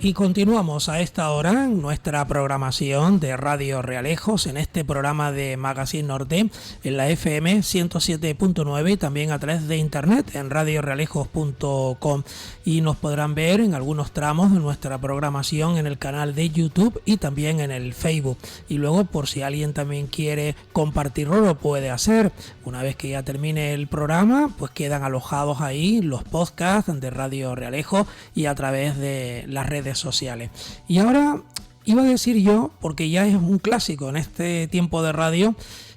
Y continuamos a esta hora en nuestra programación de Radio Realejos, en este programa de Magazine Norte, en la FM 107.9 y también a través de internet en radiorealejos.com. Y nos podrán ver en algunos tramos de nuestra programación en el canal de YouTube y también en el Facebook. Y luego, por si alguien también quiere compartirlo, lo puede hacer. Una vez que ya termine el programa, pues quedan alojados ahí los podcasts de Radio Realejos y a través de las redes sociales. Y ahora iba a decir yo, porque ya es un clásico en este tiempo de radio,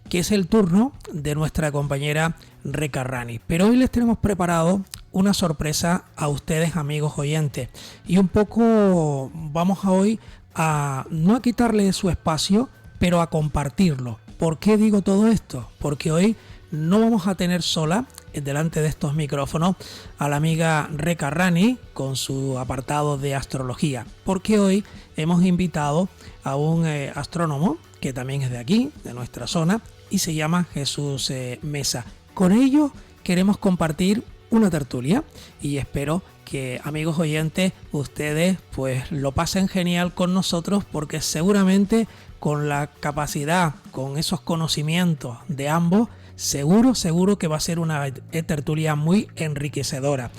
que es el turno de nuestra compañera Reca Rani. Pero hoy les tenemos preparado una sorpresa a ustedes, amigos oyentes, y un poco vamos a hoy a no a quitarle su espacio, pero a compartirlo. ¿Por qué digo todo esto? Porque hoy no vamos a tener sola delante de estos micrófonos a la amiga Reca Rani con su apartado de astrología, porque hoy hemos invitado a un astrónomo que también es de aquí, de nuestra zona, y se llama Jesús Mesa. Con ello queremos compartir una tertulia y espero que, amigos oyentes, ustedes pues lo pasen genial con nosotros, porque seguramente con la capacidad, con esos conocimientos de ambos, seguro que va a ser una tertulia muy enriquecedora.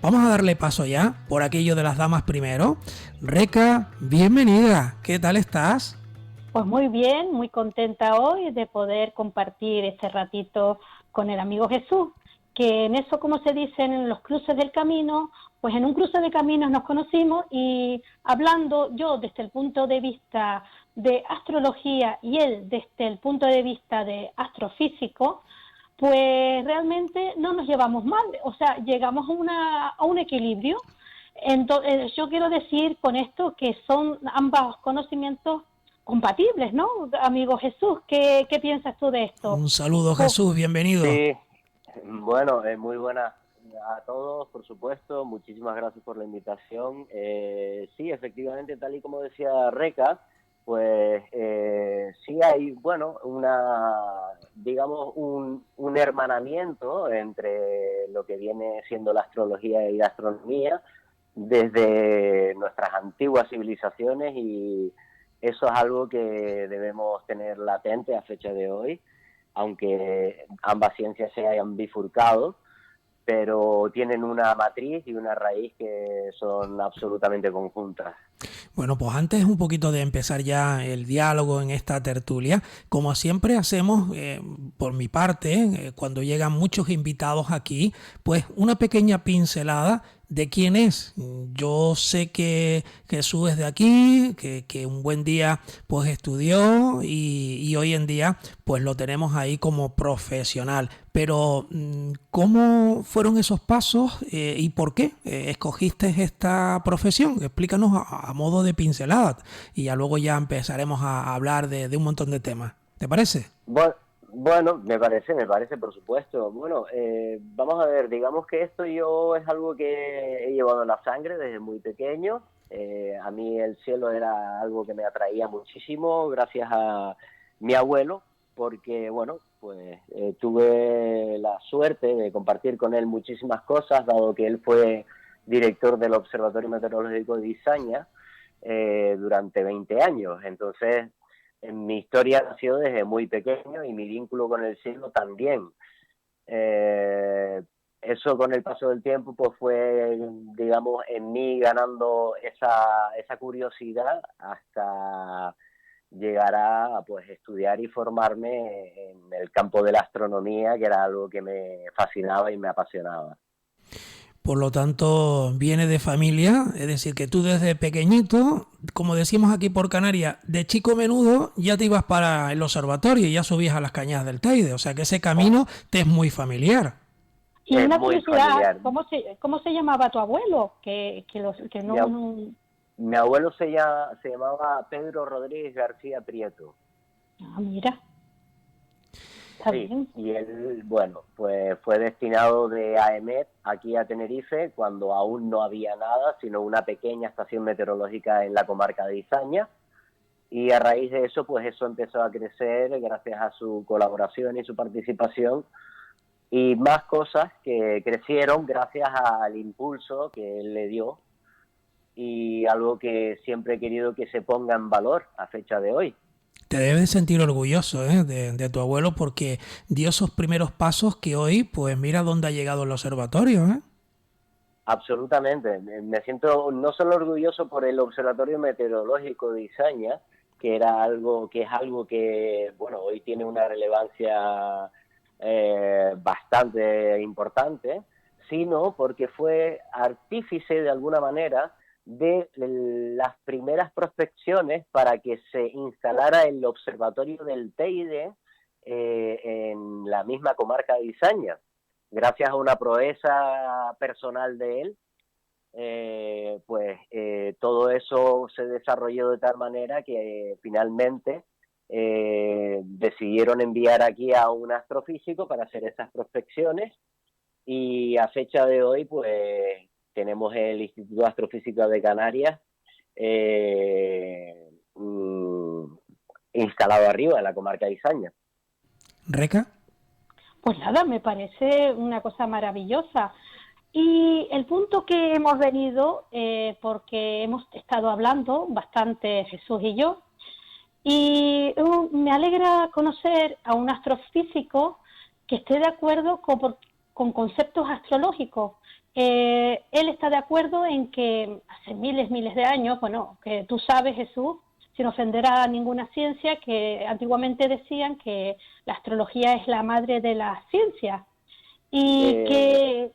Vamos a darle paso ya por aquello de las damas primero. Reca, bienvenida, ¿qué tal estás? Pues muy bien, muy contenta hoy de poder compartir este ratito con el amigo Jesús, que en eso, como se dice, en los cruces del camino, pues en un cruce de caminos nos conocimos, y hablando yo desde el punto de vista de astrología y él desde el punto de vista de astrofísico, pues realmente no nos llevamos mal, o sea, llegamos a un equilibrio. Entonces, yo quiero decir con esto que son ambos conocimientos compatibles, ¿no? Amigo Jesús, ¿qué piensas tú de esto? Un saludo, Jesús, bienvenido. Sí, bueno, muy buenas a todos, por supuesto. Muchísimas gracias por la invitación. Sí, efectivamente, tal y como decía Reca, pues sí hay, bueno, digamos, un hermanamiento entre lo que viene siendo la astrología y la astronomía desde nuestras antiguas civilizaciones, y eso es algo que debemos tener latente a fecha de hoy, aunque ambas ciencias se hayan bifurcado, pero tienen una matriz y una raíz que son absolutamente conjuntas. Bueno, pues antes un poquito de empezar ya el diálogo en esta tertulia, como siempre hacemos, por mi parte, cuando llegan muchos invitados aquí, pues una pequeña pincelada de quién es. Yo sé que Jesús es de aquí, que un buen día pues estudió y hoy en día pues lo tenemos ahí como profesional. Pero ¿cómo fueron esos pasos y por qué escogiste esta profesión? Explícanos a modo de pincelada y ya luego ya empezaremos a hablar de un montón de temas. ¿Te parece? Bueno, me parece, por supuesto. Bueno, vamos a ver, digamos que esto yo es algo que he llevado en la sangre desde muy pequeño. A mí el cielo era algo que me atraía muchísimo, gracias a mi abuelo, porque, bueno, pues tuve la suerte de compartir con él muchísimas cosas, dado que él fue director del Observatorio Meteorológico de Izaña durante 20 años. Entonces, en mi historia nació desde muy pequeño y mi vínculo con el cielo también. Eso con el paso del tiempo pues fue, digamos, en mí ganando esa curiosidad hasta llegar a pues estudiar y formarme en el campo de la astronomía, que era algo que me fascinaba y me apasionaba. Por lo tanto, viene de familia, es decir, que tú desde pequeñito, como decimos aquí por Canarias, de chico menudo ya te ibas para el observatorio y ya subías a las cañadas del Teide, o sea que ese camino te es muy familiar. Y Es una muy curiosidad, familiar. ¿cómo se llamaba tu abuelo? Que no... Mi abuelo se llamaba Pedro Rodríguez García Prieto. Ah, mira. Está Sí, bien. y él, bueno, pues fue destinado de AEMET aquí a Tenerife cuando aún no había nada, sino una pequeña estación meteorológica en la comarca de Izaña. Y a raíz de eso, pues eso empezó a crecer gracias a su colaboración y su participación, y más cosas que crecieron gracias al impulso que él le dio. y algo que siempre he querido que se ponga en valor a fecha de hoy. Te debes sentir orgulloso, de tu abuelo porque dio esos primeros pasos que hoy, pues mira dónde ha llegado el observatorio, ¿eh? Absolutamente. Me siento no solo orgulloso por el Observatorio Meteorológico de Izaña, que es algo que, bueno, hoy tiene una relevancia bastante importante, sino porque fue artífice de alguna manera de las primeras prospecciones para que se instalara el observatorio del Teide en la misma comarca de Izaña. Gracias a una proeza personal de él, todo eso se desarrolló de tal manera que finalmente decidieron enviar aquí a un astrofísico para hacer esas prospecciones, y a fecha de hoy pues tenemos el Instituto Astrofísico de Canarias eh, mm, instalado arriba en la comarca de Izaña. ¿Reca? Pues nada, me parece una cosa maravillosa. Y el punto que hemos venido, porque hemos estado hablando bastante Jesús y yo, y me alegra conocer a un astrofísico que esté de acuerdo con conceptos astrológicos. Él está de acuerdo en que hace miles de años, bueno, que tú sabes, Jesús, sin ofender a ninguna ciencia, que antiguamente decían que la astrología es la madre de la ciencia y que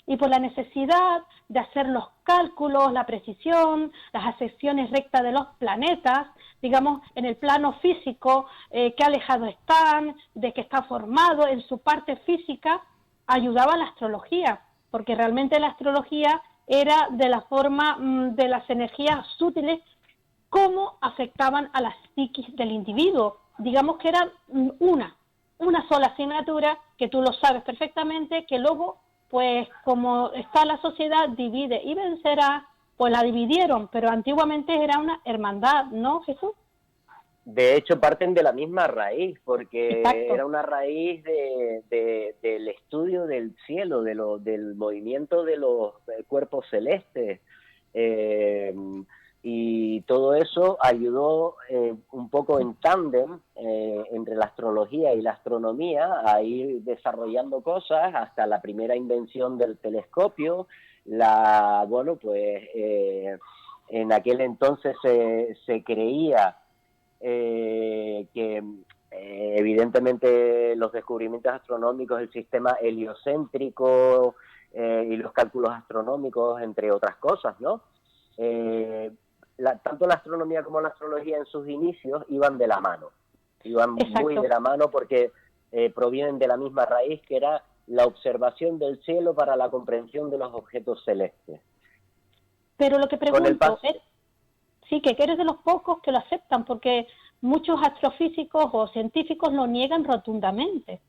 Sí, por la necesidad de hacer los cálculos, la precisión, las ascensiones rectas de los planetas, digamos, en el plano físico, qué alejados están, de qué está formado, en su parte física, ayudaba la astrología, porque realmente la astrología era de la forma de las energías sutiles, cómo afectaban a la psiquis del individuo. Digamos que era una sola asignatura, que tú lo sabes perfectamente, que luego, pues como está la sociedad, divide y vencerá, pues la dividieron, pero antiguamente era una hermandad, ¿no, Jesús? De hecho, parten de la misma raíz, porque Exacto. era una raíz del estudio del cielo, del movimiento de los cuerpos celestes. Eh, y todo eso ayudó un poco en tándem entre la astrología y la astronomía a ir desarrollando cosas hasta la primera invención del telescopio. En aquel entonces se creía que evidentemente los descubrimientos astronómicos, el sistema heliocéntrico y los cálculos astronómicos, entre otras cosas, ¿no? Tanto la astronomía como la astrología en sus inicios iban de la mano, iban Exacto. muy de la mano porque provienen de la misma raíz, que era la observación del cielo para la comprensión de los objetos celestes. Pero lo que pregunto es, sí, que eres de los pocos que lo aceptan, porque muchos astrofísicos o científicos lo niegan rotundamente.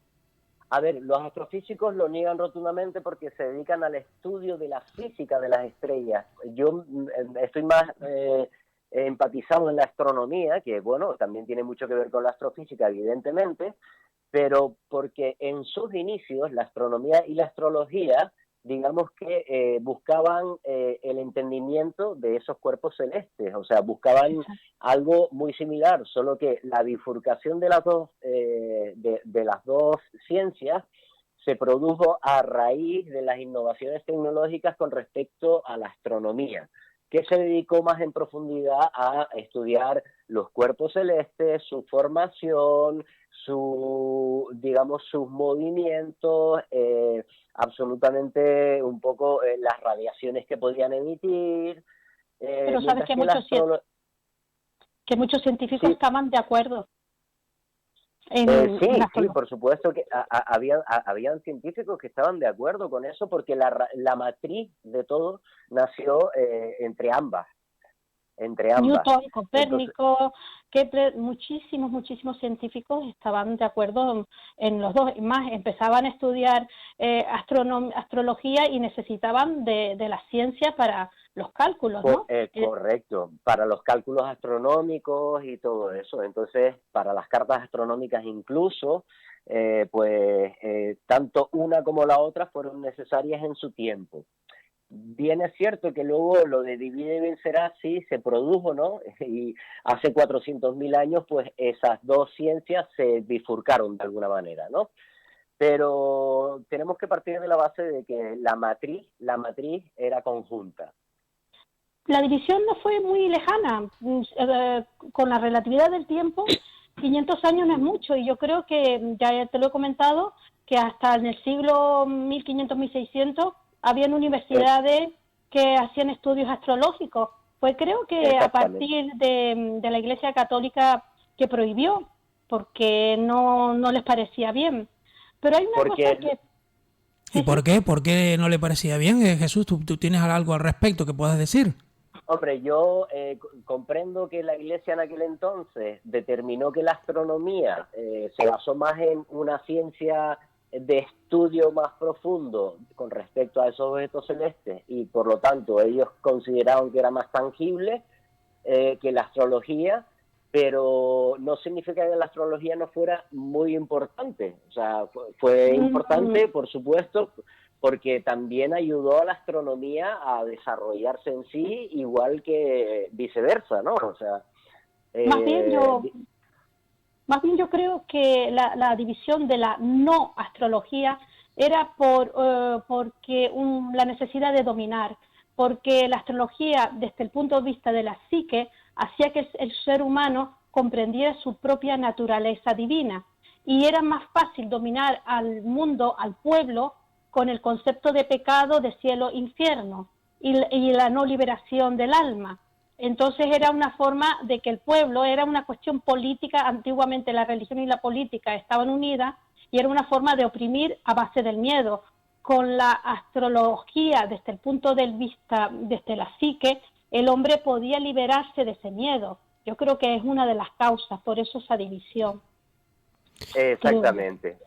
A ver, los astrofísicos lo niegan rotundamente porque se dedican al estudio de la física de las estrellas. Yo estoy más empatizado en la astronomía, que bueno, también tiene mucho que ver con la astrofísica, evidentemente, pero porque en sus inicios la astronomía y la astrología, digamos que buscaban el entendimiento de esos cuerpos celestes, o sea, buscaban algo muy similar, solo que la bifurcación de las dos ciencias se produjo a raíz de las innovaciones tecnológicas con respecto a la astronomía, que se dedicó más en profundidad a estudiar los cuerpos celestes, su formación, sus movimientos, absolutamente un poco las radiaciones que podían emitir. Pero sabes que muchos científicos estaban de acuerdo. Sí, por supuesto que habían científicos que estaban de acuerdo con eso, porque la matriz de todo nació entre ambas. Newton, Copérnico, Kepler, muchísimos científicos estaban de acuerdo en los dos. Más empezaban a estudiar astrología y necesitaban de la ciencia para los cálculos, ¿no? Correcto, para los cálculos astronómicos y todo eso. Entonces, para las cartas astronómicas incluso, tanto una como la otra fueron necesarias en su tiempo. bien es cierto que luego lo de divide y vencerás sí se produjo, ¿no? Y hace 400.000 años, pues esas dos ciencias se bifurcaron de alguna manera, ¿no? Pero tenemos que partir de la base de que la matriz era conjunta. La división no fue muy lejana. Con la relatividad del tiempo, 500 años no es mucho, y yo creo que, ya te lo he comentado, que hasta en el siglo 1500-1600 habían universidades que hacían estudios astrológicos. Pues creo que a partir de la Iglesia Católica, que prohibió, porque no les parecía bien. Pero hay una cosa que... ¿Y por qué? ¿Por qué no le parecía bien? Jesús, ¿tú tienes algo al respecto que puedas decir? Hombre, yo comprendo que la Iglesia en aquel entonces determinó que la astronomía se basó más en una ciencia de estudio más profundo con respecto a esos objetos celestes, y por lo tanto ellos consideraron que era más tangible que la astrología, pero no significa que la astrología no fuera muy importante. O sea, fue importante, por supuesto, porque también ayudó a la astronomía a desarrollarse en sí, igual que viceversa, ¿no? O sea, más bien yo creo que la división de la no astrología era porque la necesidad de dominar, porque la astrología, desde el punto de vista de la psique, hacía que el ser humano comprendiera su propia naturaleza divina, y era más fácil dominar al mundo, al pueblo, con el concepto de pecado, de cielo, infierno, y la no liberación del alma. Entonces era una forma de que el pueblo, era una cuestión política. Antiguamente la religión y la política estaban unidas, y era una forma de oprimir a base del miedo. Con la astrología, desde el punto de vista, desde la psique, el hombre podía liberarse de ese miedo. Yo creo que es una de las causas, por eso esa división. Exactamente,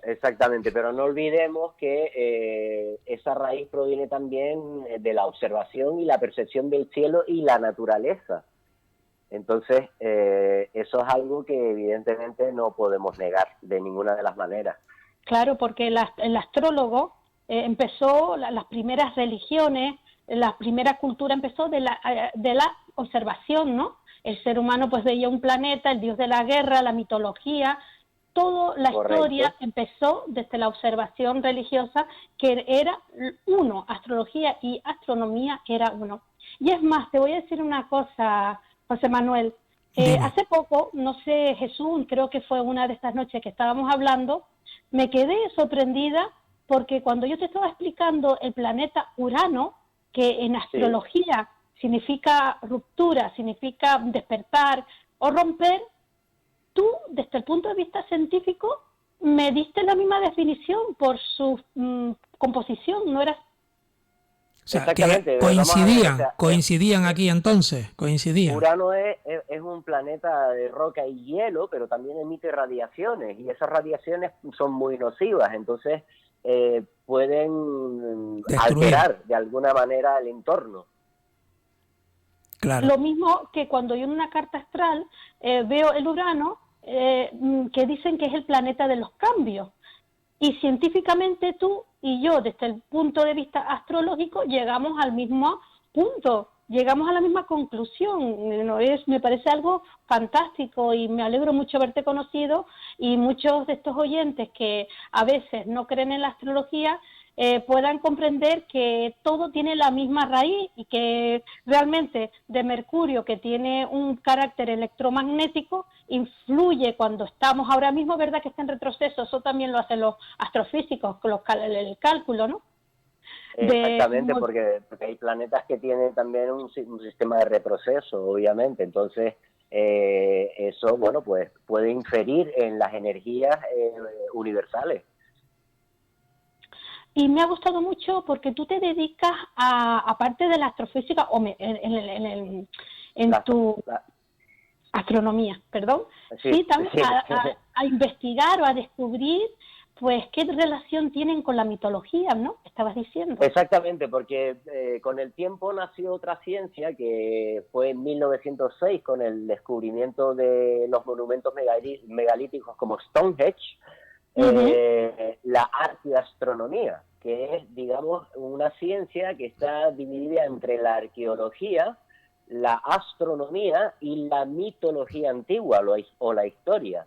pero no olvidemos que esa raíz proviene también de la observación y la percepción del cielo y la naturaleza. Entonces, eso es algo que evidentemente no podemos negar de ninguna de las maneras. Claro, porque el astrólogo empezó, las primeras religiones, la primera cultura empezó de la observación, ¿no? El ser humano pues veía un planeta, el dios de la guerra, la mitología. Toda la historia empezó desde la observación religiosa, que era uno, astrología y astronomía era uno. Y es más, te voy a decir una cosa, José Manuel. Hace poco, no sé, Jesús, creo que fue una de estas noches que estábamos hablando, me quedé sorprendida porque cuando yo te estaba explicando el planeta Urano, que en astrología significa ruptura, significa despertar o romper, tú, desde el punto de vista científico, me diste la misma definición por su composición, ¿no era? O sea, que coincidían aquí entonces, coincidían. Urano es un planeta de roca y hielo, pero también emite radiaciones, y esas radiaciones son muy nocivas, entonces pueden alterar de alguna manera el entorno. Claro. Lo mismo que cuando yo en una carta astral veo el Urano, que dicen que es el planeta de los cambios. Y científicamente tú y yo, desde el punto de vista astrológico, llegamos al mismo punto, llegamos a la misma conclusión. Me parece algo fantástico, y me alegro mucho haberte conocido, y muchos de estos oyentes que a veces no creen en la astrología puedan comprender que todo tiene la misma raíz, y que realmente de Mercurio, que tiene un carácter electromagnético, influye cuando estamos ahora mismo, ¿verdad?, que está en retroceso. Eso también lo hacen los astrofísicos con el cálculo, ¿no? Exactamente, porque hay planetas que tienen también un sistema de retroceso, obviamente. Entonces, eso, bueno, pues puede inferir en las energías universales. Y me ha gustado mucho porque tú te dedicas aparte de la astrofísica, tu astronomía, perdón, también a investigar o a descubrir, pues, qué relación tienen con la mitología, ¿no? Estabas diciendo. Exactamente, porque con el tiempo nació otra ciencia, que fue en 1906 con el descubrimiento de los monumentos megalíticos como Stonehenge, la arqueoastronomía, que es, digamos, una ciencia que está dividida entre la arqueología, la astronomía y la mitología antigua o la historia.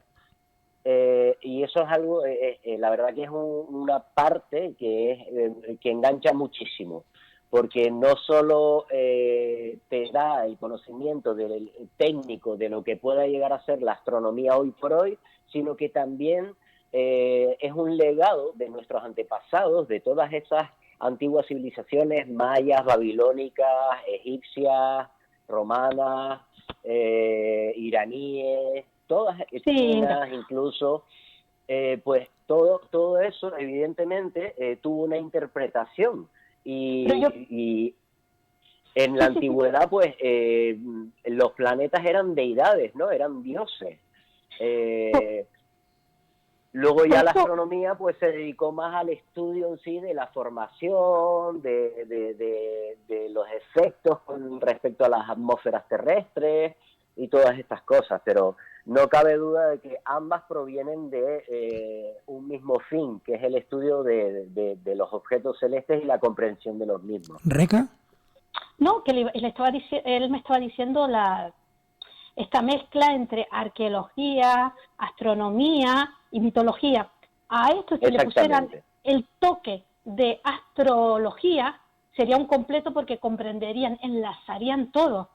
Y eso es algo, la verdad que es una parte que engancha muchísimo, porque no solo te da el conocimiento técnico de lo que pueda llegar a ser la astronomía hoy por hoy, sino que también es un legado de nuestros antepasados, de todas esas antiguas civilizaciones mayas, babilónicas, egipcias, romanas, iraníes, todas chinas incluso, pues todo eso evidentemente tuvo una interpretación y en la antigüedad pues los planetas eran deidades, ¿no? Eran dioses. Luego ya la astronomía pues se dedicó más al estudio en sí de la formación, de los efectos con respecto a las atmósferas terrestres y todas estas cosas, pero no cabe duda de que ambas provienen de un mismo fin, que es el estudio de los objetos celestes y la comprensión de los mismos. ¿Reca? No, que él me estaba diciendo esta mezcla entre arqueología, astronomía y mitología. A esto, si le pusieran el toque de astrología, sería un completo, porque comprenderían, enlazarían todo,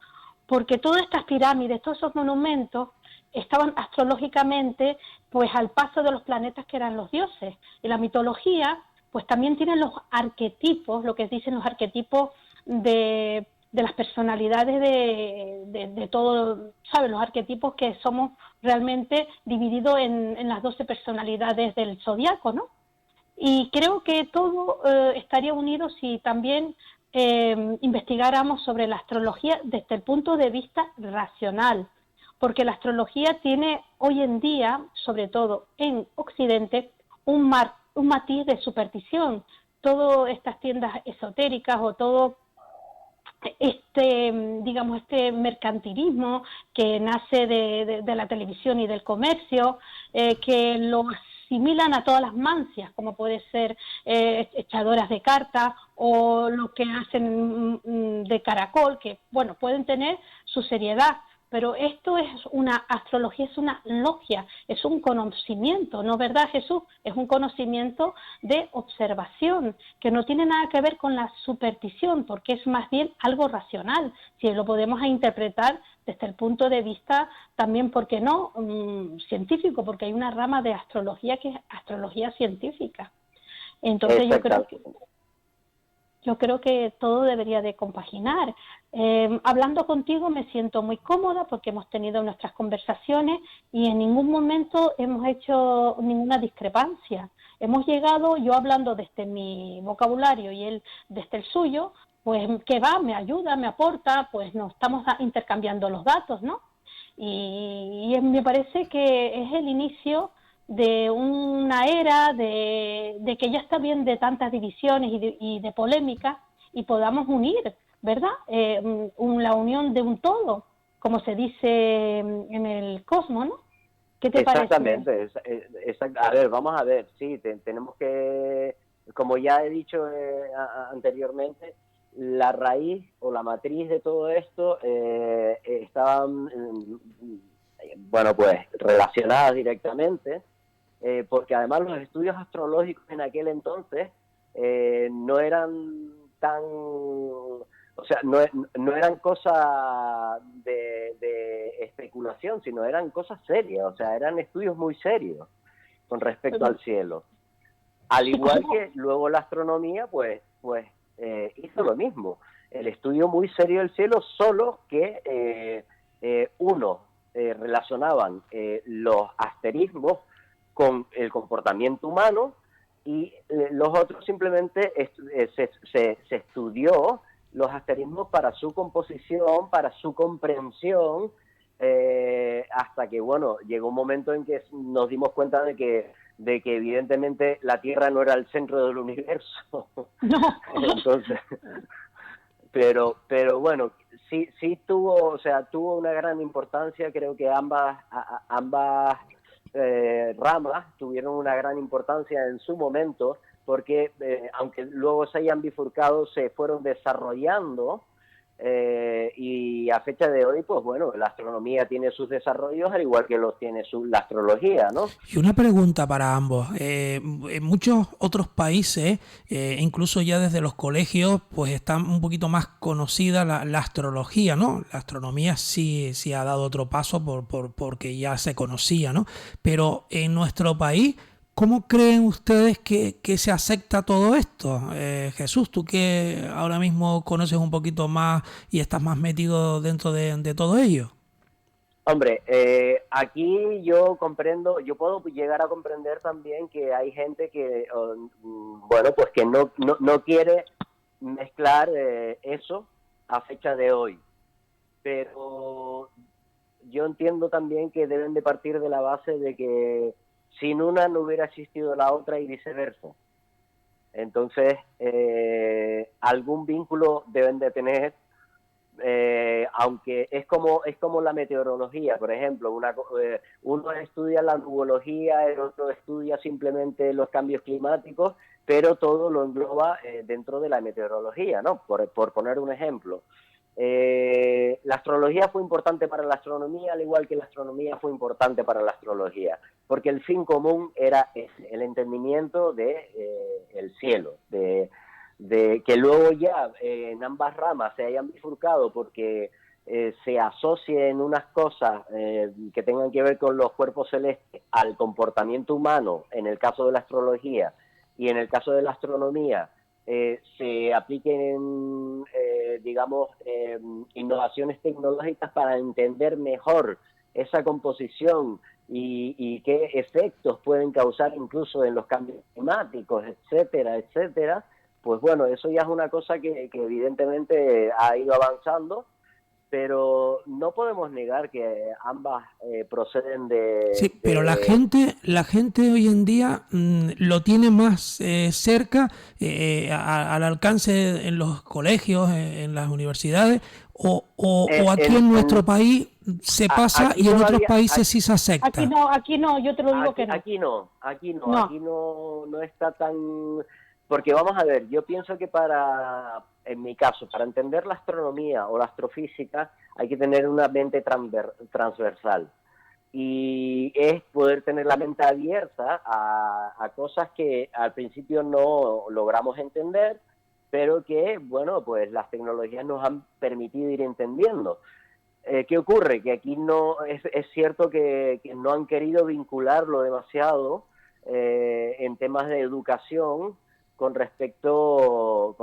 porque todas estas pirámides, todos esos monumentos estaban astrológicamente pues al paso de los planetas que eran los dioses. Y la mitología pues también tiene los arquetipos, lo que dicen los arquetipos de las personalidades de todo, ¿sabes? Los arquetipos que somos realmente divididos en las 12 personalidades del zodiaco, ¿no? Y creo que todo estaría unido si también investigáramos sobre la astrología desde el punto de vista racional, porque la astrología tiene hoy en día, sobre todo en Occidente, un matiz de superstición. Todas estas tiendas esotéricas o todo este mercantilismo que nace de la televisión y del comercio, que lo asimilan a todas las mancias, como puede ser echadoras de cartas o lo que hacen de caracol, que bueno, pueden tener su seriedad, pero esto es una astrología, es una logia, es un conocimiento, ¿no, verdad, Jesús? Es un conocimiento de observación, que no tiene nada que ver con la superstición, porque es más bien algo racional, si lo podemos interpretar desde el punto de vista también, ¿por qué no?, científico, porque hay una rama de astrología que es astrología científica. Entonces yo creo que todo debería de compaginar. Hablando contigo me siento muy cómoda porque hemos tenido nuestras conversaciones y en ningún momento hemos hecho ninguna discrepancia. Hemos llegado, yo hablando desde mi vocabulario y él desde el suyo, pues que va, me ayuda, me aporta, pues nos estamos intercambiando los datos, ¿no? Y me parece que es el inicio de una era de que ya está bien de tantas divisiones y de polémicas y podamos unir, ¿verdad? La unión de un todo, como se dice en el cosmos, ¿no? ¿Qué te parece? Exactamente. A ver, vamos a ver, sí, tenemos que, como ya he dicho anteriormente, la raíz o la matriz de todo esto estaban, bueno, pues relacionadas directamente, porque además los estudios astrológicos en aquel entonces no eran tan, o sea, no eran cosas de especulación, sino eran cosas serias, o sea, eran estudios muy serios con respecto al cielo. Al igual que luego la astronomía, pues hizo lo mismo, el estudio muy serio del cielo, solo que relacionaban los asterismos con el comportamiento humano y los otros simplemente se estudió los asterismos para su composición, para su comprensión, hasta que, bueno, llegó un momento en que nos dimos cuenta de que evidentemente la Tierra no era el centro del universo. No. Entonces, pero bueno, sí tuvo una gran importancia. Creo que ambas ramas tuvieron una gran importancia en su momento, porque aunque luego se hayan bifurcado, se fueron desarrollando, y a fecha de hoy, pues bueno, la astronomía tiene sus desarrollos al igual que los tiene la astrología, ¿no? Y una pregunta para ambos. En muchos otros países, incluso ya desde los colegios, pues está un poquito más conocida la astrología, ¿no? La astronomía sí ha dado otro paso porque ya se conocía, ¿no? Pero en nuestro país, ¿cómo creen ustedes que se acepta todo esto? Jesús, tú que ahora mismo conoces un poquito más y estás más metido dentro de todo ello. Hombre, aquí yo comprendo, yo puedo llegar a comprender también que hay gente que, bueno, pues que no quiere mezclar eso a fecha de hoy. Pero yo entiendo también que deben de partir de la base de que sin una no hubiera existido la otra y viceversa. Entonces, algún vínculo deben de tener, aunque es como la meteorología, por ejemplo, uno estudia la nuvología, el otro estudia simplemente los cambios climáticos, pero todo lo engloba dentro de la meteorología, ¿no? Por poner un ejemplo. La astrología fue importante para la astronomía, al igual que la astronomía fue importante para la astrología, porque el fin común era el entendimiento de el cielo, de que luego ya en ambas ramas se hayan bifurcado porque se asocien unas cosas que tengan que ver con los cuerpos celestes al comportamiento humano, en el caso de la astrología, y en el caso de la astronomía, se apliquen, digamos, innovaciones tecnológicas para entender mejor esa composición y qué efectos pueden causar incluso en los cambios climáticos, etcétera, etcétera. Pues bueno, eso ya es una cosa que evidentemente ha ido avanzando, pero no podemos negar que ambas proceden Sí, pero la gente hoy en día lo tiene más cerca, al alcance en los colegios, en las universidades, o aquí en nuestro país se pasa y en otros países sí se acepta. Aquí no, yo te lo digo que no. Aquí no está tan... Porque vamos a ver, yo pienso que en mi caso, para entender la astronomía o la astrofísica, hay que tener una mente transversal. Y es poder tener la mente abierta a cosas que al principio no logramos entender, pero que, bueno, pues las tecnologías nos han permitido ir entendiendo. ¿Qué ocurre? Que aquí no es cierto que no han querido vincularlo demasiado en temas de educación con respecto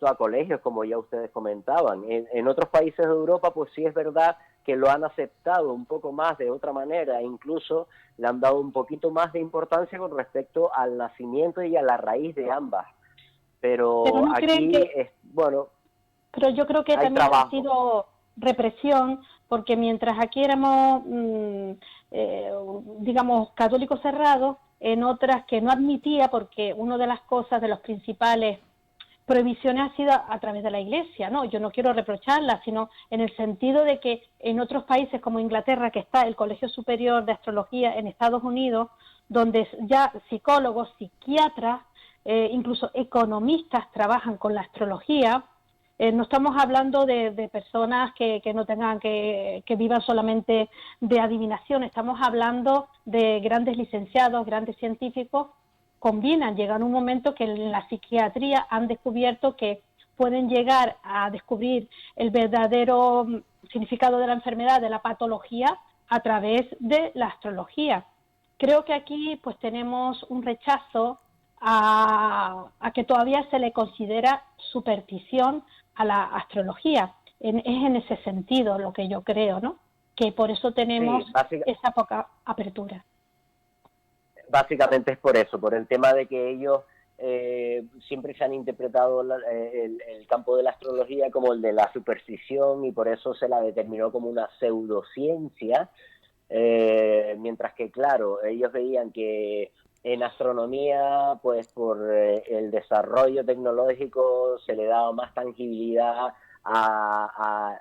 a colegios, como ya ustedes comentaban. En otros países de Europa, pues sí es verdad que lo han aceptado un poco más de otra manera, e incluso le han dado un poquito más de importancia con respecto al nacimiento y a la raíz de ambas. Pero ¿no aquí, bueno... Pero yo creo que también trabajo. ha sido represión, porque mientras aquí éramos, digamos, católicos cerrados, en otras que no admitía, porque una de las cosas, de los principales prohibiciones ha sido a través de la Iglesia, ¿no? Yo no quiero reprocharla, sino en el sentido de que en otros países como Inglaterra, que está el Colegio Superior de Astrología, en Estados Unidos, donde ya psicólogos, psiquiatras, incluso economistas trabajan con la astrología. No estamos hablando de personas que no tengan que vivan solamente de adivinación, estamos hablando de grandes licenciados, grandes científicos, combinan, llegan un momento que en la psiquiatría han descubierto que pueden llegar a descubrir el verdadero significado de la enfermedad, de la patología, a través de la astrología. Creo que aquí pues tenemos un rechazo a que todavía se le considera superstición a la astrología. Es en ese sentido lo que yo creo, ¿no? Que por eso tenemos esa poca apertura. Básicamente es por eso, por el tema de que ellos siempre se han interpretado el campo de la astrología como el de la superstición y por eso se la determinó como una pseudociencia, mientras que, claro, ellos veían que en astronomía, pues por el desarrollo tecnológico se le daba más tangibilidad al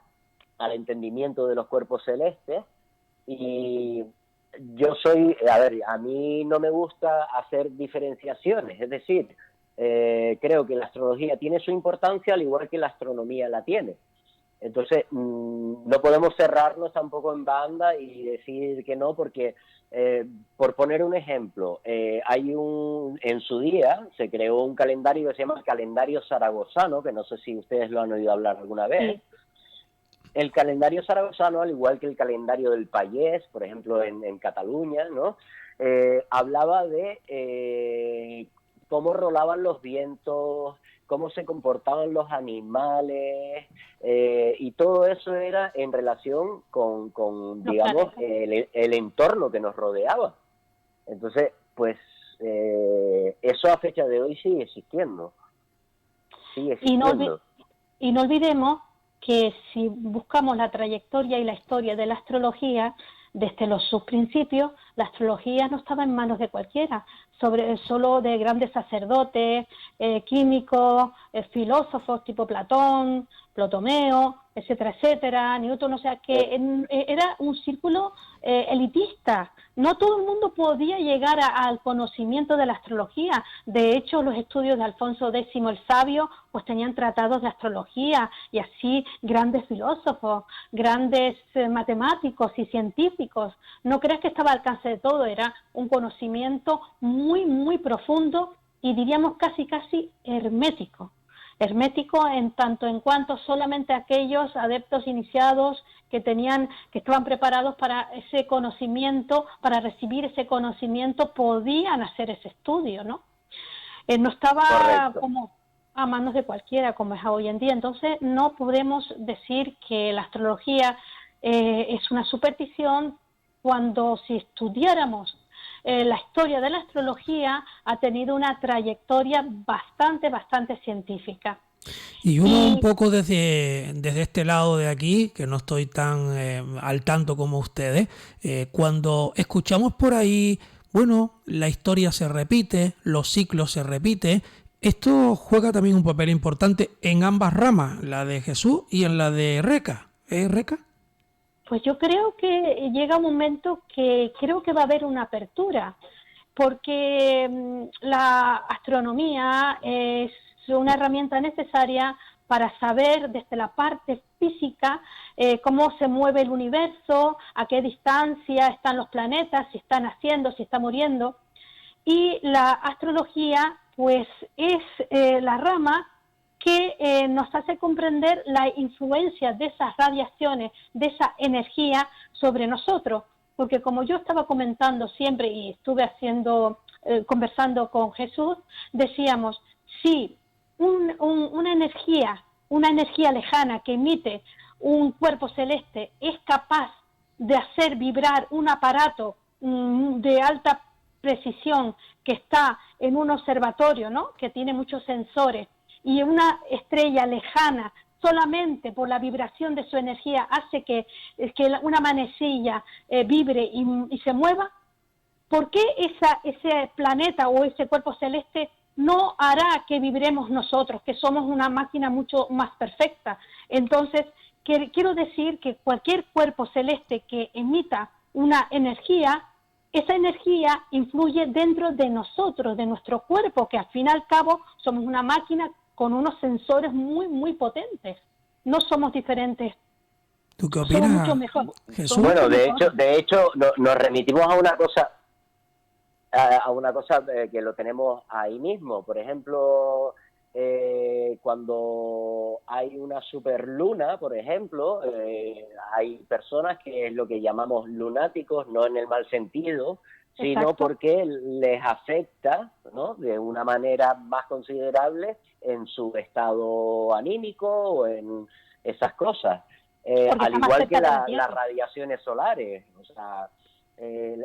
entendimiento de los cuerpos celestes y yo soy, a ver, a mí no me gusta hacer diferenciaciones, es decir, creo que la astrología tiene su importancia al igual que la astronomía la tiene. Entonces, no podemos cerrarnos tampoco en banda y decir que no, porque, por poner un ejemplo, en su día se creó un calendario que se llama el calendario zaragozano, que no sé si ustedes lo han oído hablar alguna vez. Sí. El calendario zaragozano, al igual que el calendario del Pallés, por ejemplo, en Cataluña, ¿no? Hablaba de cómo rolaban los vientos, cómo se comportaban los animales, y todo eso era en relación con digamos, el entorno que nos rodeaba. Entonces, pues, eso a fecha de hoy sigue existiendo. Sigue existiendo. Y no olvidemos que si buscamos la trayectoria y la historia de la astrología, desde sus principios, la astrología no estaba en manos de cualquiera, solo de grandes sacerdotes, químicos, filósofos tipo Platón, Ptolomeo, etcétera, etcétera, Newton, o sea que era un círculo elitista. No todo el mundo podía llegar al conocimiento de la astrología. De hecho, los estudios de Alfonso X el Sabio pues tenían tratados de astrología, y así grandes filósofos, grandes matemáticos y científicos. No creas que estaba al alcance de todo, era un conocimiento muy, muy profundo y diríamos casi hermético. Hermético en tanto en cuanto solamente aquellos adeptos iniciados que estaban preparados para ese conocimiento, para recibir ese conocimiento, podían hacer ese estudio, ¿no? No estaba Correcto. como a manos de cualquiera como es hoy en día. Entonces no podemos decir que la astrología es una superstición, cuando si estudiáramos la historia de la astrología ha tenido una trayectoria bastante científica. Y uno un poco desde este lado de aquí, que no estoy tan al tanto como ustedes, cuando escuchamos por ahí, bueno, la historia se repite, los ciclos se repiten, esto juega también un papel importante en ambas ramas, la de Jesús y en la de Reca. ¿Es Reca? Pues yo creo que llega un momento que creo que va a haber una apertura, porque la astronomía es una herramienta necesaria para saber desde la parte física cómo se mueve el universo, a qué distancia están los planetas, si están naciendo, si están muriendo. Y la astrología pues es la rama que nos hace comprender la influencia de esas radiaciones, de esa energía sobre nosotros, porque como yo estaba comentando siempre y estuve conversando con Jesús, decíamos, si una energía lejana que emite un cuerpo celeste es capaz de hacer vibrar un aparato de alta precisión que está en un observatorio, ¿no?, que tiene muchos sensores, y una estrella lejana solamente por la vibración de su energía hace que una manecilla vibre y se mueva, ¿por qué ese planeta o ese cuerpo celeste no hará que vibremos nosotros, que somos una máquina mucho más perfecta? Entonces, quiero decir que cualquier cuerpo celeste que emita una energía, esa energía influye dentro de nosotros, de nuestro cuerpo, que al fin y al cabo somos una máquina con unos sensores muy, muy potentes. No somos diferentes. ¿Tú qué Somos opinas, mucho mejor. Jesús? Bueno, de hecho nos remitimos a una cosa que lo tenemos ahí mismo. Por ejemplo, cuando hay una superluna, por ejemplo, hay personas que es lo que llamamos lunáticos, no en el mal sentido, sino Exacto. porque les afecta, ¿no?, de una manera más considerable en su estado anímico o en esas cosas. Al igual que las radiaciones solares. O sea,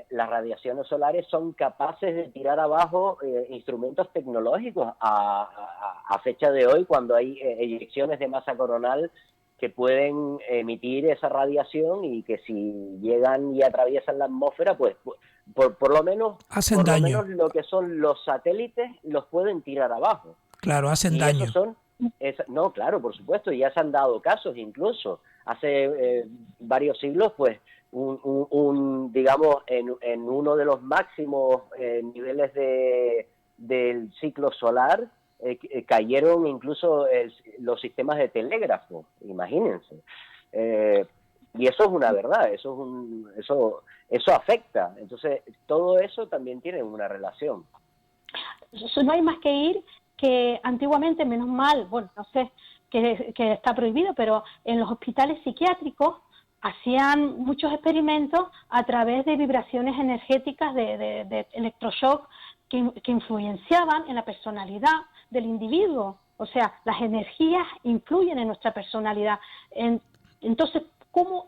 las radiaciones solares son capaces de tirar abajo instrumentos tecnológicos a fecha de hoy, cuando hay eyecciones de masa coronal que pueden emitir esa radiación y que si llegan y atraviesan la atmósfera, pues por lo menos hacen daño. lo que son los satélites los pueden tirar abajo. Claro, hacen Y daño. no, claro, por supuesto, ya se han dado casos incluso. Hace varios siglos, pues digamos, en uno de los máximos niveles del ciclo solar, cayeron incluso los sistemas de telégrafo, imagínense. Y eso es una verdad, eso afecta. Entonces, todo eso también tiene una relación. No hay más que ir, que antiguamente, menos mal, bueno, no sé, que está prohibido, pero en los hospitales psiquiátricos hacían muchos experimentos a través de vibraciones energéticas de electroshock que influenciaban en la personalidad del individuo. O sea, las energías influyen en nuestra personalidad. Entonces, ¿cómo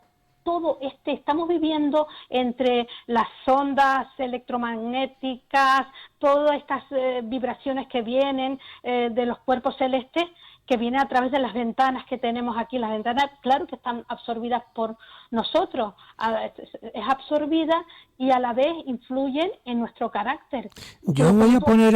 estamos viviendo entre las ondas electromagnéticas, todas estas vibraciones que vienen de los cuerpos celestes, que vienen a través de las ventanas que tenemos aquí? Las ventanas, claro que están absorbidas por nosotros, es absorbida y a la vez influyen en nuestro carácter. Yo voy a poner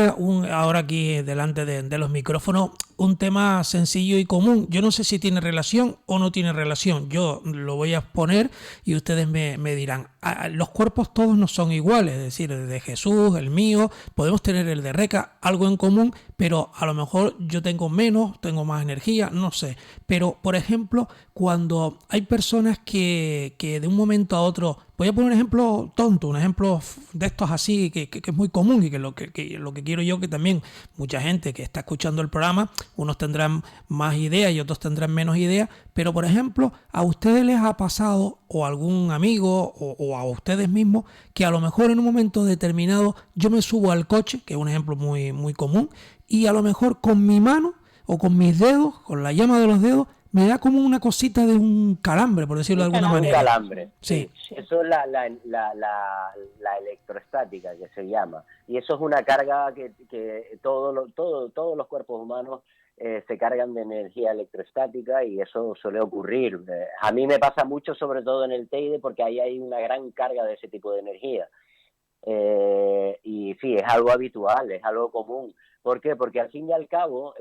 ahora aquí delante de los micrófonos un tema sencillo y común. Yo no sé si tiene relación o no tiene relación. Yo lo voy a exponer y ustedes me dirán. Los cuerpos todos no son iguales, es decir, el de Jesús, el mío, podemos tener el de Reca, algo en común, pero a lo mejor yo tengo menos, tengo más energía, no sé. Pero, por ejemplo, cuando hay personas que de un momento a otro, voy a poner un ejemplo tonto, un ejemplo de estos así, que es muy común y que lo que quiero yo, que también mucha gente que está escuchando el programa, unos tendrán más ideas y otros tendrán menos ideas, pero por ejemplo, a ustedes les ha pasado, o a algún amigo, o a ustedes mismos, que a lo mejor en un momento determinado yo me subo al coche, que es un ejemplo muy, muy común, y a lo mejor con mi mano o con mis dedos, con la llama de los dedos, me da como una cosita de un calambre, por decirlo de alguna manera. Un calambre, sí. Eso es la electrostática, que se llama. Y eso es una carga que todos los cuerpos humanos se cargan de energía electrostática, y eso suele ocurrir. A mí me pasa mucho, sobre todo en el Teide, porque ahí hay una gran carga de ese tipo de energía. Y sí, es algo habitual, es algo común. ¿Por qué? Porque al fin y al cabo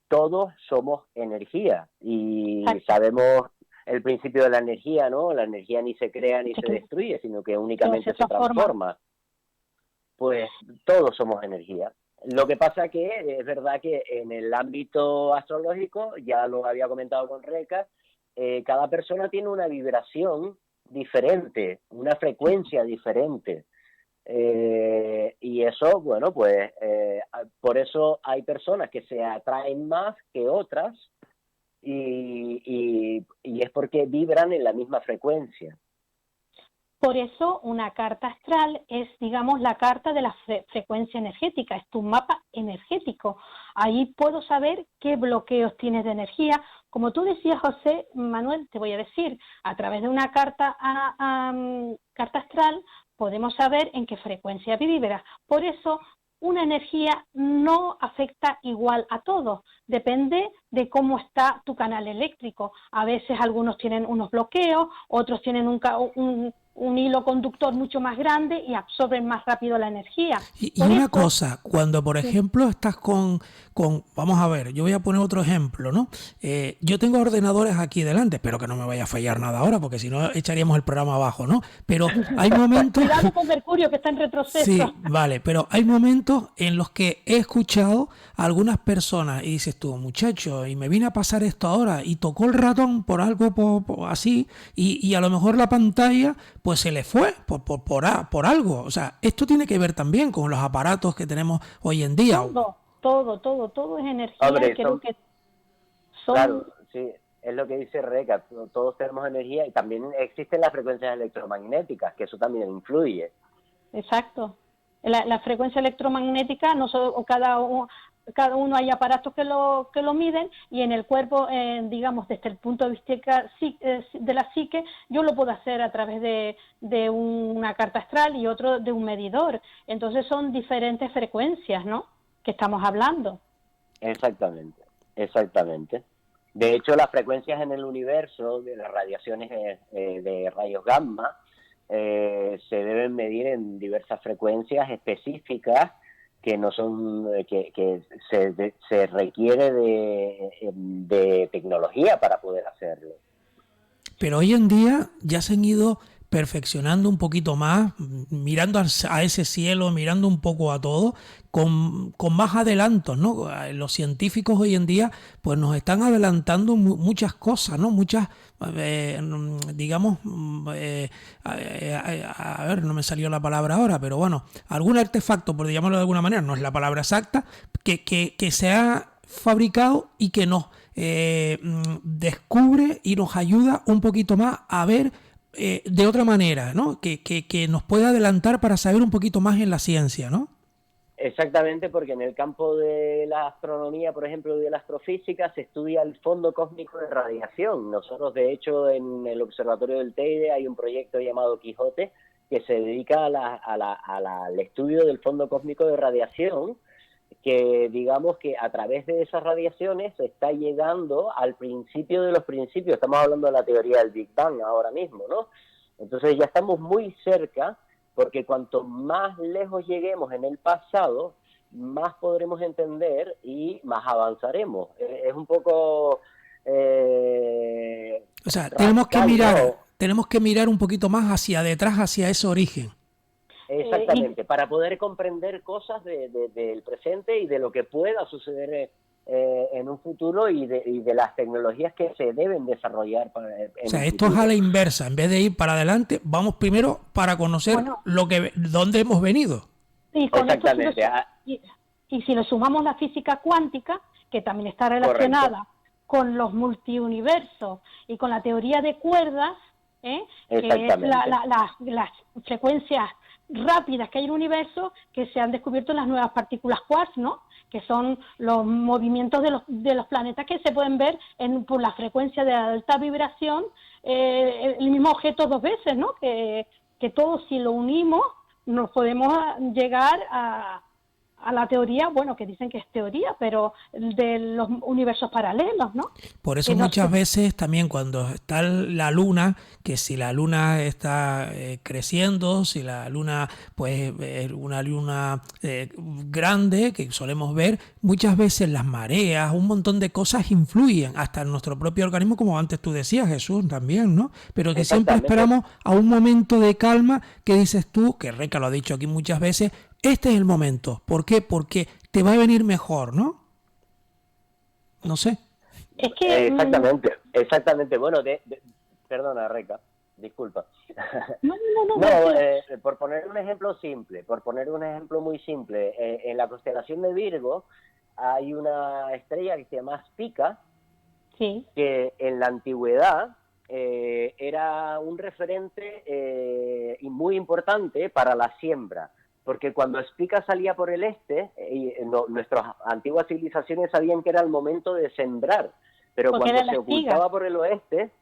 todos somos energía, y sabemos el principio de la energía, ¿no? La energía ni se crea ni se destruye, sino que únicamente se transforma. Pues todos somos energía. Lo que pasa que es verdad que en el ámbito astrológico, ya lo había comentado con Reca, cada persona tiene una vibración diferente, una frecuencia diferente. Y eso, bueno, pues por eso hay personas que se atraen más que otras, y es porque vibran en la misma frecuencia. Por eso una carta astral es, digamos, la carta de la frecuencia energética, es tu mapa energético. Ahí puedo saber qué bloqueos tienes de energía. Como tú decías, José Manuel, te voy a decir, a través de una carta astral podemos saber en qué frecuencia vibras. Por eso una energía no afecta igual a todos, depende de cómo está tu canal eléctrico. A veces algunos tienen unos bloqueos, otros tienen un hilo conductor mucho más grande y absorben más rápido la energía. Y una cosa, cuando por ejemplo estás con, vamos a ver, yo voy a poner otro ejemplo, ¿no? Yo tengo ordenadores aquí delante, espero que no me vaya a fallar nada ahora, porque si no echaríamos el programa abajo, ¿no? Pero hay momentos... Cuidado con Mercurio, que está en retroceso. Sí, vale, pero hay momentos en los que he escuchado a algunas personas y dices tú, muchacho, y me vine a pasar esto ahora, y tocó el ratón por algo así, y a lo mejor la pantalla pues se le fue por algo. O sea, esto tiene que ver también con los aparatos que tenemos hoy en día. Todo es energía. Hombre, claro, sí, es lo que dice Reca, todos tenemos energía, y también existen las frecuencias electromagnéticas, que eso también influye. Exacto. La frecuencia electromagnética, cada uno hay aparatos que lo miden, y en el cuerpo, digamos, desde el punto de vista de la psique, yo lo puedo hacer a través de una carta astral y otro de un medidor. Entonces son diferentes frecuencias, ¿no?, que estamos hablando. Exactamente. De hecho, las frecuencias en el universo de las radiaciones de rayos gamma se deben medir en diversas frecuencias específicas, que no son que se requiere de tecnología para poder hacerlo. pero hoy en día ya se han ido perfeccionando un poquito más, mirando a ese cielo, mirando un poco a todo, con más adelantos, ¿no? Los científicos hoy en día pues nos están adelantando muchas cosas, ¿no? Muchas, digamos, a ver, no me salió la palabra ahora, pero bueno, algún artefacto, por llamarlo de alguna manera, no es la palabra exacta, que se ha fabricado y que nos descubre y nos ayuda un poquito más a ver de otra manera, ¿no? Que nos puede adelantar para saber un poquito más en la ciencia, ¿no? Exactamente, porque en el campo de la astronomía, por ejemplo, y de la astrofísica, se estudia el fondo cósmico de radiación. Nosotros, de hecho, en el Observatorio del Teide hay un proyecto llamado Quijote que se dedica al estudio del fondo cósmico de radiación, que digamos que a través de esas radiaciones se está llegando al principio de los principios. Estamos hablando de la teoría del Big Bang ahora mismo, ¿no? Entonces ya estamos muy cerca, porque cuanto más lejos lleguemos en el pasado, más podremos entender y más avanzaremos. Es un poco... o sea, radical, tenemos que mirar un poquito más hacia detrás, hacia ese origen. Exactamente, para poder comprender cosas del presente y de lo que pueda suceder en un futuro y de las tecnologías que se deben desarrollar o sea, esto es a la inversa. En vez de ir para adelante, vamos primero para conocer dónde hemos venido. Y con exactamente. Y si lo sumamos la física cuántica, que también está relacionada con los multiuniversos y con la teoría de cuerdas, que es las frecuencias rápidas que hay en el universo, que se han descubierto en las nuevas partículas quarks, ¿no? Que son los movimientos de los planetas que se pueden ver por la frecuencia de alta vibración, el mismo objeto dos veces, ¿no? Que todos, si lo unimos, nos podemos llegar a la teoría, bueno, que dicen que es teoría, pero de los universos paralelos, ¿no? Por eso muchas veces también cuando está la luna, que si la luna está creciendo, si la luna pues es una luna grande que solemos ver, muchas veces las mareas, un montón de cosas influyen hasta en nuestro propio organismo, como antes tú decías, Jesús, también, ¿no? Pero que siempre esperamos a un momento de calma que dices tú, que Reca lo ha dicho aquí muchas veces, este es el momento. ¿Por qué? Porque te va a venir mejor, ¿no? No sé. Es que... Exactamente. Bueno, perdona, Reca, disculpa. No. Por poner un ejemplo muy simple, en la constelación de Virgo hay una estrella que se llama Spica, sí, que en la antigüedad era un referente muy importante para la siembra. Porque cuando Spica salía por el este, nuestras antiguas civilizaciones sabían que era el momento de sembrar, pero cuando se ocultaba por el oeste,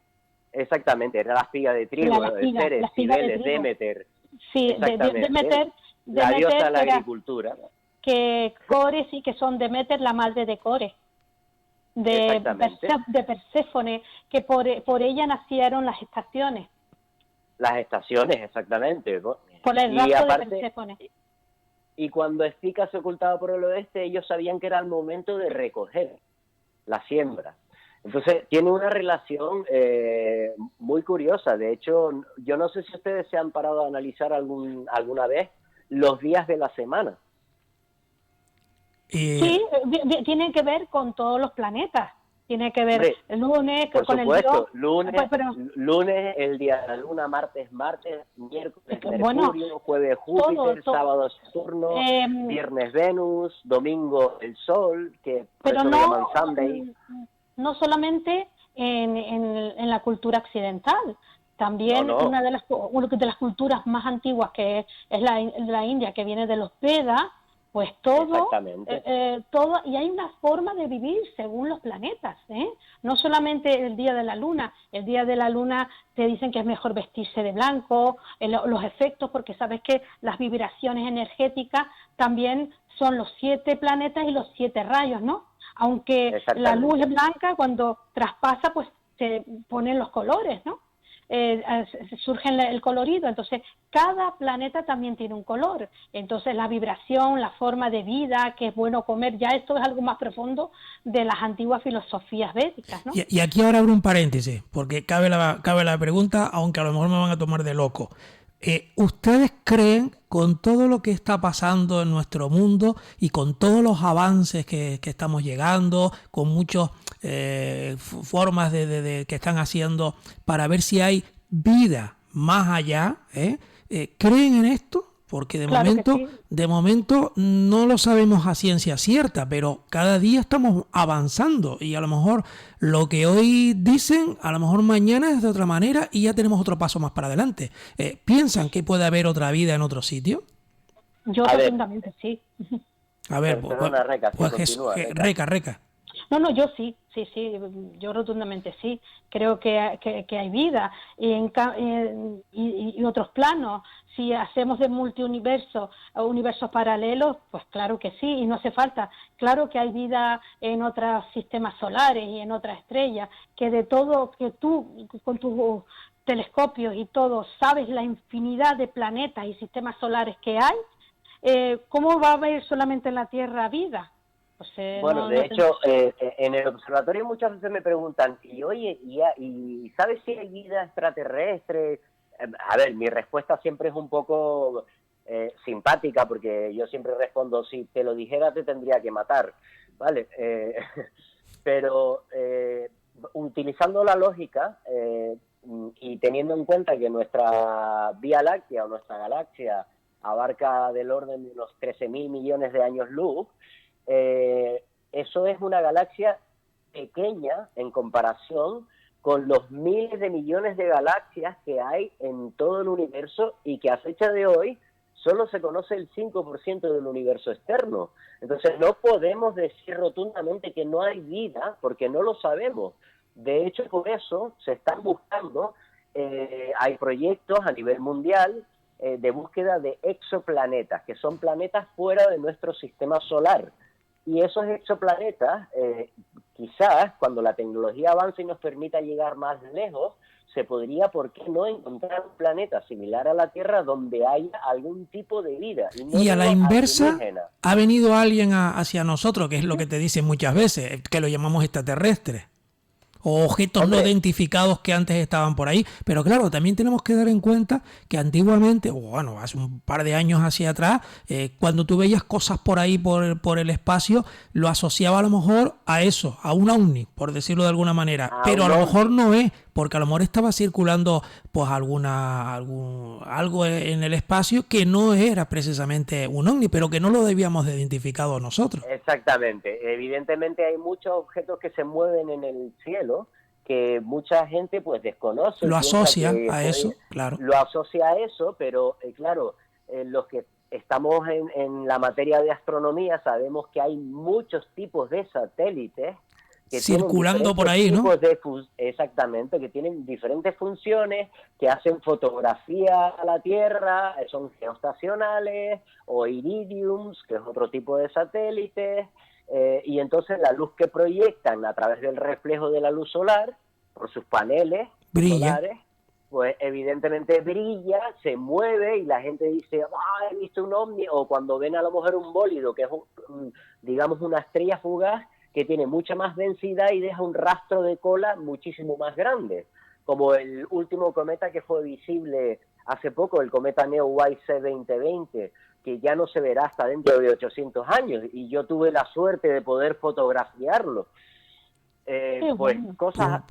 exactamente, era la espiga de trigo, Ceres, Cibeles, Demeter. Sí, Demeter, la diosa de la agricultura. Que Core sí que son Demeter, la madre de Core, de Perséfone, que por ella nacieron las estaciones. Las estaciones, exactamente. Por el rastro de Perséfone. Y cuando Spica se ocultaba por el oeste, ellos sabían que era el momento de recoger la siembra. Entonces, tiene una relación muy curiosa. De hecho, yo no sé si ustedes se han parado a analizar alguna vez los días de la semana. Sí, tienen que ver con todos los planetas. Tiene que ver el lunes por con supuesto, el dios. Lunes, el día de la luna, martes, miércoles, Mercurio, jueves, Júpiter, sábado, Saturno, viernes, Venus, domingo, el Sol, que por eso lo llaman Sunday. No solamente en la cultura occidental, también una de las culturas más antiguas, que es la India, que viene de los Vedas, pues todo, y hay una forma de vivir según los planetas, no solamente el día de la luna te dicen que es mejor vestirse de blanco, los efectos, porque sabes que las vibraciones energéticas también son los 7 planetas y los 7 rayos, ¿no? Aunque la luz es blanca, cuando traspasa pues se ponen los colores, ¿no? surge el colorido. Entonces, cada planeta también tiene un color. Entonces, la vibración, la forma de vida, que es bueno comer, ya esto es algo más profundo de las antiguas filosofías védicas, ¿no? Y aquí ahora abro un paréntesis, porque cabe la pregunta, aunque a lo mejor me van a tomar de loco. ¿Ustedes creen, con todo lo que está pasando en nuestro mundo y con todos los avances que estamos llegando, con muchas formas que están haciendo para ver si hay vida más allá, creen en esto? Porque Claro que sí. de momento no lo sabemos a ciencia cierta, pero cada día estamos avanzando y a lo mejor lo que hoy dicen, a lo mejor mañana es de otra manera y ya tenemos otro paso más para adelante. ¿Piensan que puede haber otra vida en otro sitio? Yo profundamente sí. A ver, Perdona, Reca, pues continúa, Reca. No, yo sí, yo rotundamente sí. Creo que hay vida y otros planos. Si hacemos de multiuniverso universos paralelos, pues claro que sí, y no hace falta. Claro que hay vida en otros sistemas solares y en otras estrellas, que de todo, que tú con tus telescopios y todo sabes la infinidad de planetas y sistemas solares que hay. ¿Cómo va a haber solamente en la Tierra vida? Bueno, de hecho, en el observatorio muchas veces me preguntan, y oye, ¿y sabes si hay vida extraterrestre? A ver, mi respuesta siempre es un poco simpática, porque yo siempre respondo, si te lo dijera te tendría que matar, ¿vale? Pero utilizando la lógica y teniendo en cuenta que nuestra Vía Láctea o nuestra galaxia abarca del orden de unos 13.000 millones de años luz, eso es una galaxia pequeña en comparación con los miles de millones de galaxias que hay en todo el universo y que a fecha de hoy solo se conoce el 5% del universo externo. Entonces no podemos decir rotundamente que no hay vida porque no lo sabemos. De hecho, por eso se están buscando, hay proyectos a nivel mundial de búsqueda de exoplanetas, que son planetas fuera de nuestro sistema solar. Y esos exoplanetas, quizás cuando la tecnología avance y nos permita llegar más lejos, se podría, ¿por qué no?, encontrar un planeta similar a la Tierra donde haya algún tipo de vida. Y a la inversa, ha venido alguien hacia nosotros, que es lo que te dicen muchas veces, que lo llamamos extraterrestre, o objetos no identificados que antes estaban por ahí. Pero claro, también tenemos que dar en cuenta que antiguamente, bueno, hace un par de años hacia atrás, cuando tú veías cosas por ahí, por el espacio, lo asociaba a lo mejor a eso, a un ovni, por decirlo de alguna manera. Pero a lo mejor no es, porque a lo mejor estaba circulando pues algo en el espacio que no era precisamente un ovni, pero que no lo debíamos de identificado nosotros. Exactamente. Evidentemente hay muchos objetos que se mueven en el cielo que mucha gente pues desconoce. Lo asocia a eso, claro. Lo asocia a eso, pero claro, los que estamos en la materia de astronomía sabemos que hay muchos tipos de satélites que circulando por ahí, ¿no? Exactamente, que tienen diferentes funciones, que hacen fotografía a la Tierra, son geoestacionales, o iridiums, que es otro tipo de satélites, y entonces la luz que proyectan a través del reflejo de la luz solar, por sus paneles solares, pues evidentemente brilla, se mueve y la gente dice, he visto un ovni, o cuando ven a lo mejor un bólido, que es digamos una estrella fugaz, que tiene mucha más densidad y deja un rastro de cola muchísimo más grande, como el último cometa que fue visible hace poco, el cometa Neowise C2020, que ya no se verá hasta dentro de 800 años, y yo tuve la suerte de poder fotografiarlo. Pues cosas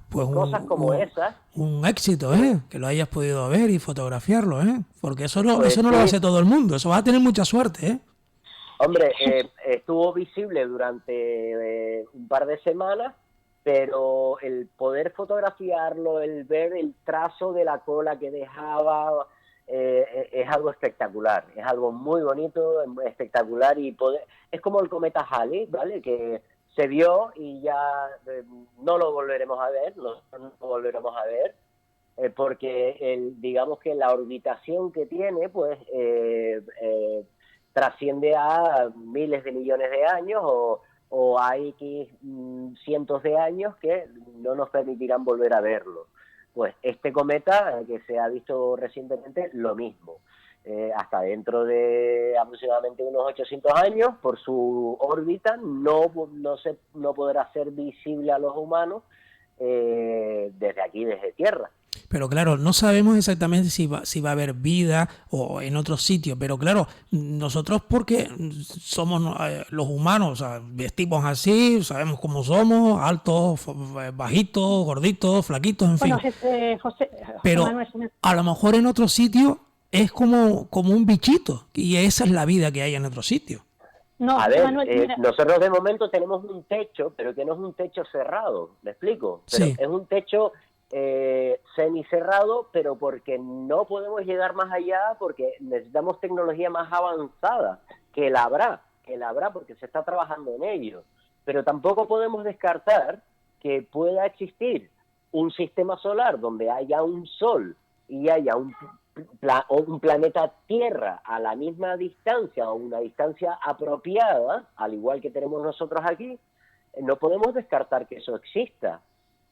como esas. Un éxito, que lo hayas podido ver y fotografiarlo, porque eso no lo hace todo el mundo, eso va a tener mucha suerte, Hombre, estuvo visible durante un par de semanas, pero el poder fotografiarlo, el ver el trazo de la cola que dejaba, es algo espectacular, es algo muy bonito, espectacular, y es como el cometa Halley, ¿vale?, que se vio y ya no lo volveremos a ver, porque digamos que la orbitación que tiene, pues trasciende a miles de millones de años o a X cientos de años que no nos permitirán volver a verlo. Pues este cometa que se ha visto recientemente, lo mismo. Hasta dentro de aproximadamente unos 800 años, por su órbita, no podrá ser visible a los humanos desde aquí, desde Tierra. Pero claro, no sabemos exactamente si va a haber vida o en otros sitios, pero claro, nosotros porque somos los humanos, o sea, vestimos así, sabemos cómo somos, altos, bajitos, gorditos, flaquitos, en fin. José Pero Manuel, a lo mejor en otros sitios es como un bichito, y esa es la vida que hay en otros sitios. no, A ver, Manuel, nosotros de momento tenemos un techo, pero que no es un techo cerrado, ¿me explico? Pero Sí. es un techo semicerrado, pero porque no podemos llegar más allá, porque necesitamos tecnología más avanzada, que la habrá porque se está trabajando en ello. Pero tampoco podemos descartar que pueda existir un sistema solar donde haya un sol y haya un planeta Tierra a la misma distancia o una distancia apropiada, al igual que tenemos nosotros aquí. No podemos descartar que eso exista.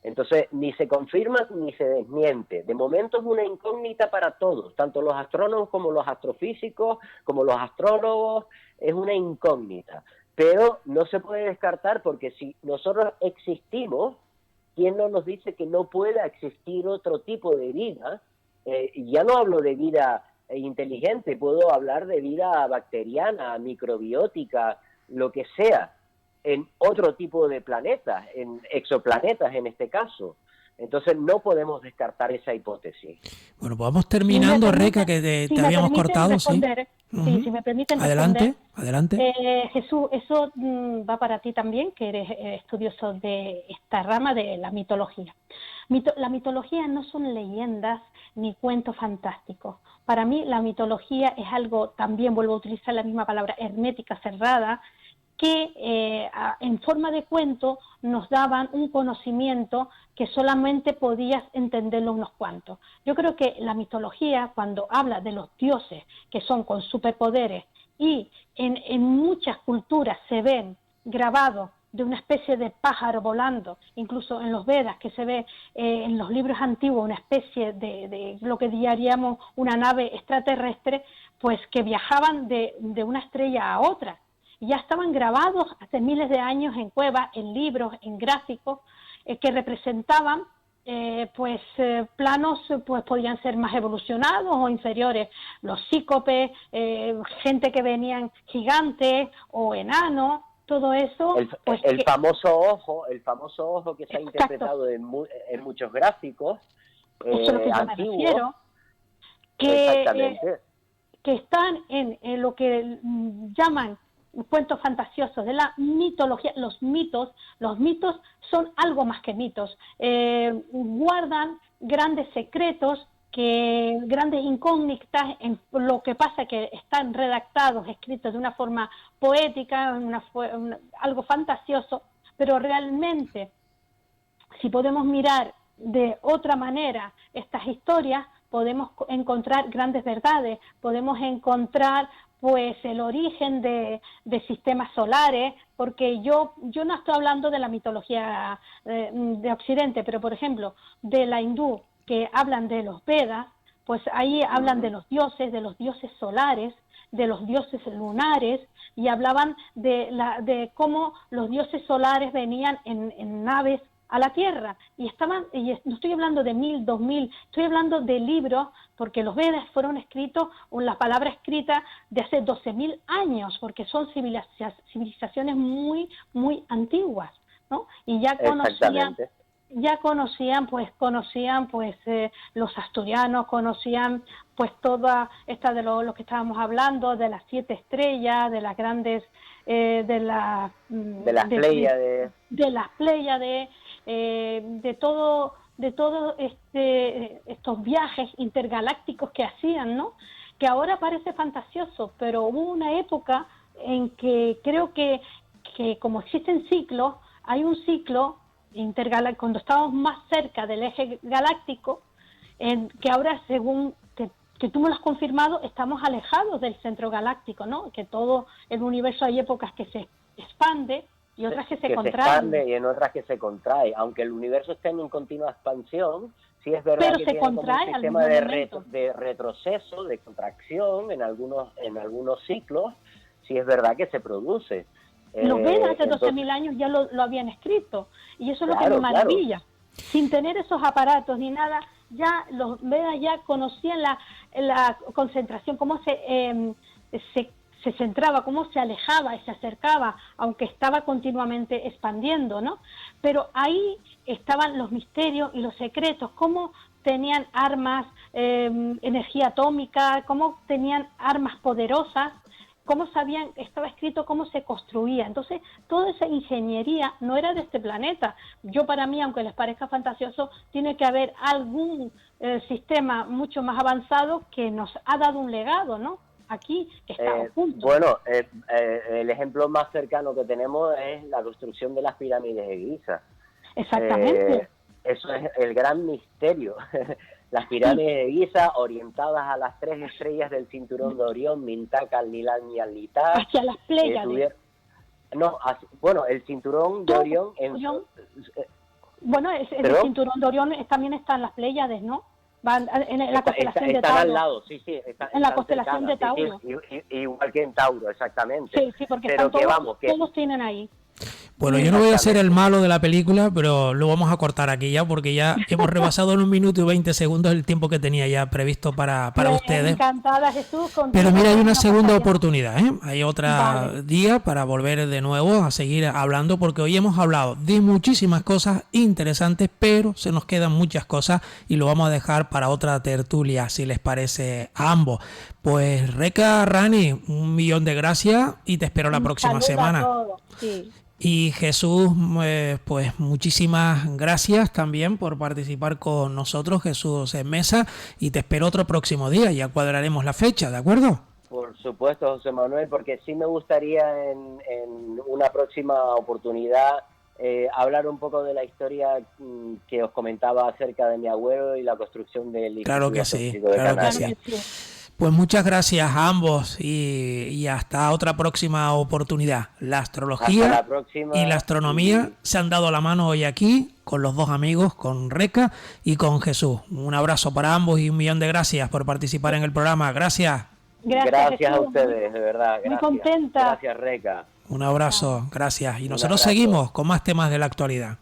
Entonces, ni se confirma ni se desmiente. De momento es una incógnita para todos, tanto los astrónomos como los astrofísicos, como los astrólogos, es una incógnita. Pero no se puede descartar, porque si nosotros existimos, ¿quién no nos dice que no pueda existir otro tipo de vida? Ya no hablo de vida inteligente, puedo hablar de vida bacteriana, microbiótica, lo que sea, en otro tipo de planetas, en exoplanetas en este caso. Entonces no podemos descartar esa hipótesis. Bueno, pues vamos terminando, Reca, que te habíamos cortado. Responder, ¿sí? Si me permiten Adelante, responder. adelante. Jesús, eso va para ti también, que eres estudioso de esta rama de la mitología. La mitología no son leyendas ni cuentos fantásticos. Para mí la mitología es algo, también vuelvo a utilizar la misma palabra, hermética, cerrada, que en forma de cuento nos daban un conocimiento que solamente podías entenderlo unos cuantos. Yo creo que la mitología, cuando habla de los dioses que son con superpoderes, y en muchas culturas se ven grabados de una especie de pájaro volando, incluso en los Vedas, que se ve en los libros antiguos una especie de lo que diríamos una nave extraterrestre, pues que viajaban de una estrella a otra. Ya estaban grabados hace miles de años en cuevas, en libros, en gráficos, que representaban planos, pues podían ser más evolucionados o inferiores, los cíclopes, gente que venían gigantes o enanos, todo eso. El famoso ojo que se ha interpretado en muchos gráficos eso es lo que yo me refiero, que están en lo que llaman cuentos fantasiosos de la mitología. Los mitos son algo más que mitos, guardan grandes secretos, grandes incógnitas, en lo que pasa que están redactados, escritos de una forma poética, algo fantasioso, pero realmente si podemos mirar de otra manera estas historias, podemos encontrar grandes verdades, podemos encontrar pues el origen de sistemas solares, porque yo no estoy hablando de la mitología de Occidente, pero por ejemplo de la hindú, que hablan de los Vedas, pues ahí hablan de los dioses solares, de los dioses lunares, y hablaban de cómo los dioses solares venían en naves a la Tierra, y no estoy hablando de 1000, 2000, estoy hablando de libros, porque los Vedas fueron escritos, o la palabra escrita de hace 12.000 años, porque son civilizaciones muy, muy antiguas, ¿no? Y ya conocían los asturianos, conocían pues toda esta de lo que estábamos hablando, de las 7 estrellas, de las grandes, de las Pléyades, de todo estos viajes intergalácticos que hacían, ¿no? Que ahora parece fantasioso, pero hubo una época en que creo que como existen ciclos, hay un ciclo intergaláctico, cuando estábamos más cerca del eje galáctico, que ahora, según que tú me lo has confirmado, estamos alejados del centro galáctico, ¿no? Que todo el universo, hay épocas que se expande y otras que se contraen. Se expande y en otras que se contrae. Aunque el universo esté en continua expansión, Sí es verdad pero que se tiene como contrae un al sistema mismo momento. de retroceso, de contracción en algunos ciclos, sí es verdad que se produce. Los Vedas hace Entonces, 12.000 años ya lo habían escrito, y eso es lo que me claro, claro. maravilla. Sin tener esos aparatos ni nada, ya los Vedas ya conocían la concentración, cómo se centraba, cómo se alejaba y se acercaba, aunque estaba continuamente expandiendo, ¿no? Pero ahí estaban los misterios y los secretos, cómo tenían armas, energía atómica, cómo tenían armas poderosas, cómo sabían, estaba escrito cómo se construía. Entonces, toda esa ingeniería no era de este planeta. Yo, para mí, aunque les parezca fantasioso, tiene que haber algún sistema mucho más avanzado que nos ha dado un legado, ¿no? Aquí, que estamos juntos. Bueno, el ejemplo más cercano que tenemos es la construcción de las pirámides de Giza. Exactamente. Eso es el gran misterio. Las pirámides de Giza, orientadas a las 3 estrellas del cinturón de Orión, Mintaka, Alnilam y Alnitar. Hacia las Pléyades. Bueno, el cinturón de Orión... Bueno, el cinturón de Orión también está en las Pléyades, ¿no? Van en la constelación de Tauro. Están al lado, sí. En la constelación de Tauro. Sí, igual que en Tauro, exactamente. Sí, porque pero están todos tienen ahí. Bueno, yo no voy a ser el malo de la película, pero lo vamos a cortar aquí ya, porque ya hemos rebasado en 1 minuto y 20 segundos el tiempo que tenía ya previsto para ustedes. Encantada, Jesús. Pero mira, hay una segunda oportunidad, ¿eh? Hay otro día para volver de nuevo a seguir hablando, porque hoy hemos hablado de muchísimas cosas interesantes, pero se nos quedan muchas cosas y lo vamos a dejar para otra tertulia, si les parece a ambos. Pues Reca, Rani, 1.000.000 de gracias y te espero la próxima semana. Sí. Y Jesús, pues muchísimas gracias también por participar con nosotros, Jesús en Mesa, y te espero otro próximo día, ya cuadraremos la fecha, ¿de acuerdo? Por supuesto, José Manuel, porque sí me gustaría en una próxima oportunidad hablar un poco de la historia que os comentaba acerca de mi abuelo y la construcción del Claro que sí, Instituto de Canarias. Pues muchas gracias a ambos y hasta otra próxima oportunidad. La astrología y la astronomía se han dado la mano hoy aquí con los dos amigos, con Reca y con Jesús. Un abrazo para ambos y 1.000.000 de gracias por participar en el programa. Gracias. Gracias a ustedes, de verdad. Gracias. Muy contenta. Gracias, Reca. Un abrazo, gracias. Y nosotros seguimos con más temas de la actualidad.